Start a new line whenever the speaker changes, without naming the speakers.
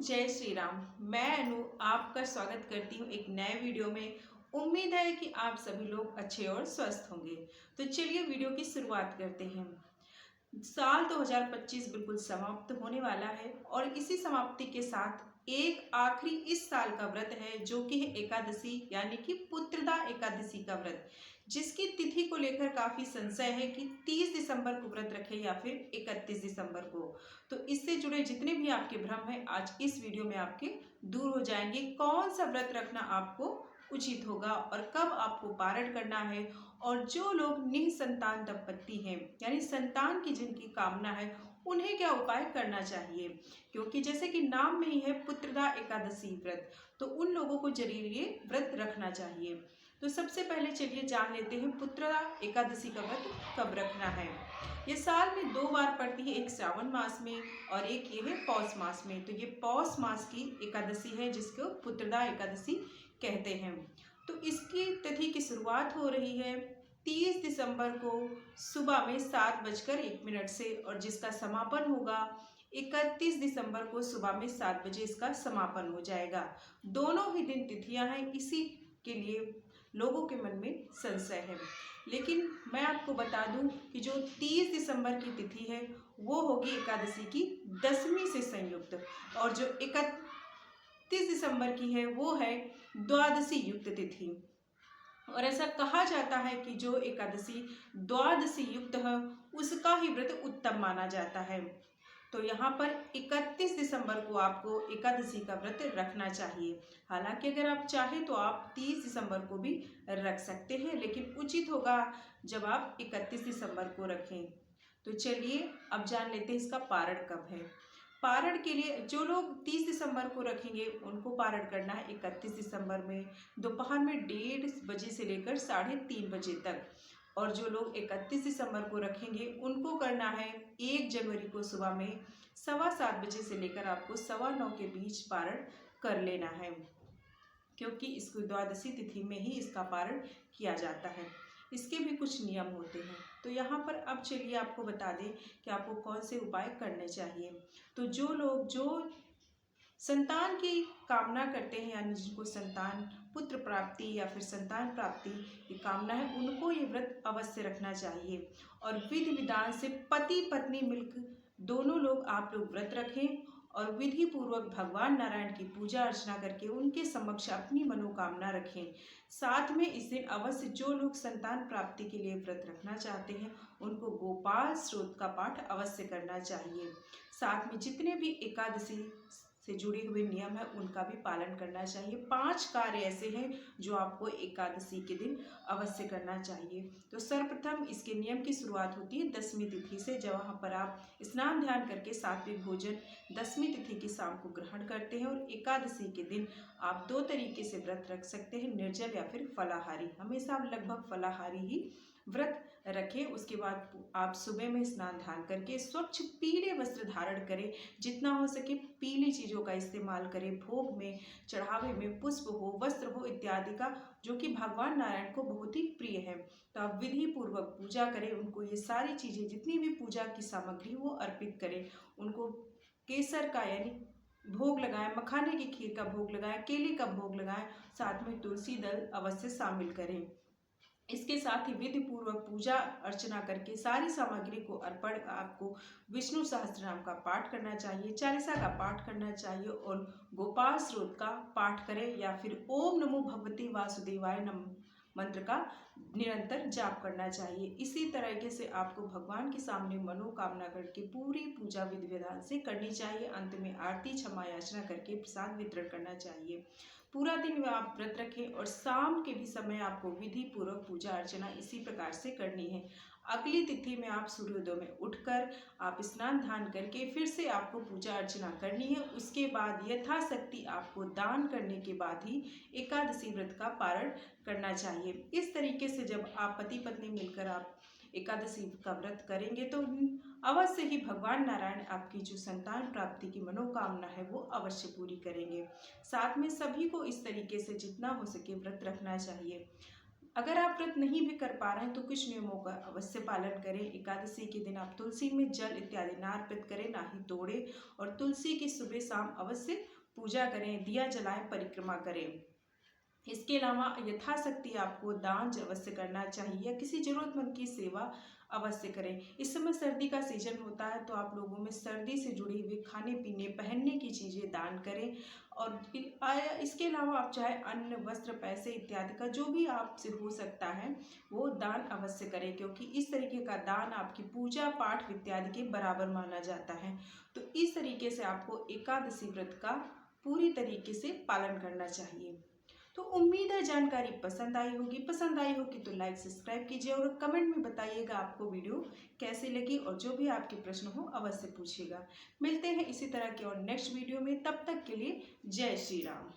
जय श्री राम। मैं अनु आपका स्वागत करती हूँ एक नए वीडियो में। उम्मीद है कि आप सभी लोग अच्छे और स्वस्थ होंगे। तो चलिए वीडियो की शुरुआत करते हैं। साल 2025 बिल्कुल समाप्त होने वाला है और इसी समाप्ति के साथ एक आखिरी इस साल का व्रत है जो कि है एकादशी यानी कि पुत्रदा एकादशी का व्रत, जिसकी तिथि को लेकर काफी संशय है कि 30 दिसंबर को व्रत रखे या फिर 31 दिसंबर को। तो इससे जुड़े जितने भी आपके भ्रम है आज इस वीडियो में आपके दूर हो जाएंगे। कौन सा व्रत रखना आपको उचित होगा और कब आपको पारण करना है, और जो लोग निसंतान दंपत्ति हैं यानी संतान की जिनकी कामना है उन्हें क्या उपाय करना चाहिए, क्योंकि जैसे कि नाम में ही है पुत्रदा एकादशी व्रत, तो उन लोगों को जरूर ये व्रत रखना चाहिए। तो सबसे पहले चलिए जान लेते हैं पुत्रदा एकादशी का व्रत कब रखना है। ये साल में 2 बार पड़ती है, एक श्रावण मास में और एक ये है पौष मास में। तो ये पौष मास की एकादशी है जिसको पुत्रदा एकादशी कहते हैं। तो इसकी तिथि की शुरुआत हो रही है 30 दिसंबर को सुबह में 7:01 से, और जिसका समापन होगा 31 दिसंबर को सुबह में 7 बजे इसका समापन हो जाएगा। दोनों ही दिन तिथियां हैं, इसी के लिए लोगों के मन में संशय है। लेकिन मैं आपको बता दूं कि जो 30 दिसंबर की तिथि है वो होगी एकादशी की 10वीं से संयुक्त, और जो 31 दिसंबर की है वो है द्वादशी युक्त तिथि। और ऐसा कहा जाता है कि जो एकादशी द्वादशी युक्त है उसका ही व्रत उत्तम माना जाता है। तो यहाँ पर 31 दिसंबर को आपको एकादशी का व्रत रखना चाहिए। हालांकि अगर आप चाहें तो आप 30 दिसंबर को भी रख सकते हैं, लेकिन उचित होगा जब आप 31 दिसंबर को रखें। तो चलिए अब जान लेते हैं इसका पारण कब है। पारण के लिए जो लोग 30 दिसंबर को रखेंगे उनको पारण करना है 31 दिसंबर में दोपहर में 1:30 बजे से लेकर 3:30 बजे तक, और जो लोग 31 दिसंबर को रखेंगे उनको करना है 1 जनवरी को सुबह में 7:15 बजे से लेकर आपको 9:15 के बीच पारण कर लेना है, क्योंकि इसको द्वादशी तिथि में ही इसका पारण किया जाता है। इसके भी कुछ नियम होते हैं। तो यहाँ पर अब चलिए आपको बता दें कि आपको कौन से उपाय करने चाहिए। तो जो लोग जो संतान की कामना करते हैं यानी जिनको संतान पुत्र प्राप्ति या फिर संतान प्राप्ति की कामना है उनको ये व्रत अवश्य रखना चाहिए, और विधि विधान से पति पत्नी मिलकर दोनों लोग आप लोग व्रत रखें और विधि पूर्वक भगवान नारायण की पूजा अर्चना करके उनके समक्ष अपनी मनोकामना रखें। साथ में इस दिन अवश्य जो लोग संतान प्राप्ति के लिए व्रत रखना चाहते हैं उनको गोपाल स्त्रोत का पाठ अवश्य करना चाहिए। साथ में जितने भी एकादशी से जुड़े हुए नियम है उनका भी पालन करना चाहिए। 5 कार्य ऐसे हैं जो आपको एकादशी के दिन अवश्य करना चाहिए। तो सर्वप्रथम इसके नियम की शुरुआत होती है 10वीं तिथि से, जब वहाँ पर आप स्नान ध्यान करके सात्विक भोजन 10वीं तिथि की शाम को ग्रहण करते हैं। और एकादशी के दिन आप 2 तरीके से व्रत रख सकते हैं, निर्जल या फिर फलाहारी। हमेशा आप लगभग फलाहारी ही व्रत रखें। उसके बाद आप सुबह में स्नान ध्यान करके स्वच्छ पीले वस्त्र धारण करें, जितना हो सके पीली चीज़ों का इस्तेमाल करें। भोग में चढ़ावे में पुष्प हो वस्त्र हो इत्यादि का, जो कि भगवान नारायण को बहुत ही प्रिय है। तो आप विधि पूर्वक पूजा करें, उनको ये सारी चीज़ें जितनी भी पूजा की सामग्री वो अर्पित करें। उनको केसर का यानी भोग लगाएं, मखाने की खीर का भोग लगाएं, केले का भोग लगाएं, साथ में तुलसी दल अवश्य शामिल करें। इसके साथ ही विधि पूर्वक पूजा अर्चना करके सारी सामग्री को अर्पण आपको विष्णु सहस्त्रनाम का पाठ करना चाहिए, चालीसा का पाठ करना चाहिए और गोपाल स्त्रोत का पाठ करें, या फिर ओम नमो भगवते वासुदेवाय नम मंत्र का निरंतर जाप करना चाहिए। इसी तरीके से आपको भगवान के सामने मनोकामना करके पूरी पूजा विधि विधान से करनी चाहिए। अंत में आरती क्षमा याचना करके प्रसाद वितरण करना चाहिए। पूरा दिन आप व्रत रखें और शाम के भी समय आपको विधि पूर्वक पूजा अर्चना इसी प्रकार से करनी है। अगली तिथि में आप सूर्योदय में उठकर आप स्नान ध्यान करके फिर से आपको पूजा अर्चना करनी है। उसके बाद यथाशक्ति आपको दान करने के बाद ही एकादशी व्रत का पारण करना चाहिए। इस तरीके से जब आप पति पत्नी मिलकर आप एकादशी का व्रत करेंगे तो अवश्य ही भगवान नारायण आपकी जो संतान प्राप्ति की मनोकामना है वो अवश्य पूरी करेंगे। साथ में सभी को इस तरीके से जितना हो सके व्रत रखना चाहिए। अगर आप व्रत नहीं भी कर पा रहे हैं तो कुछ नियमों का अवश्य पालन करें। एकादशी के दिन आप तुलसी में जल इत्यादि ना अर्पित करें, ना ही तोड़ें, और तुलसी की सुबह शाम अवश्य पूजा करें, दिया जलाएं, परिक्रमा करें। इसके अलावा यथाशक्ति आपको दान अवश्य करना चाहिए या किसी जरूरतमंद की सेवा अवश्य करें। इस समय सर्दी का सीजन होता है, तो आप लोगों में सर्दी से जुड़ी हुई खाने पीने पहनने की चीज़ें दान करें। और इसके अलावा आप चाहे अन्न, वस्त्र, पैसे इत्यादि का जो भी आपसे हो सकता है वो दान अवश्य करें, क्योंकि इस तरीके का दान आपकी पूजा पाठ इत्यादि के बराबर माना जाता है। तो इस तरीके से आपको एकादशी व्रत का पूरी तरीके से पालन करना चाहिए। तो उम्मीद है जानकारी पसंद आई होगी। पसंद आई होगी तो लाइक सब्सक्राइब कीजिए और कमेंट में बताइएगा आपको वीडियो कैसी लगी, और जो भी आपके प्रश्न हो अवश्य पूछिएगा। मिलते हैं इसी तरह के और नेक्स्ट वीडियो में, तब तक के लिए जय श्री राम।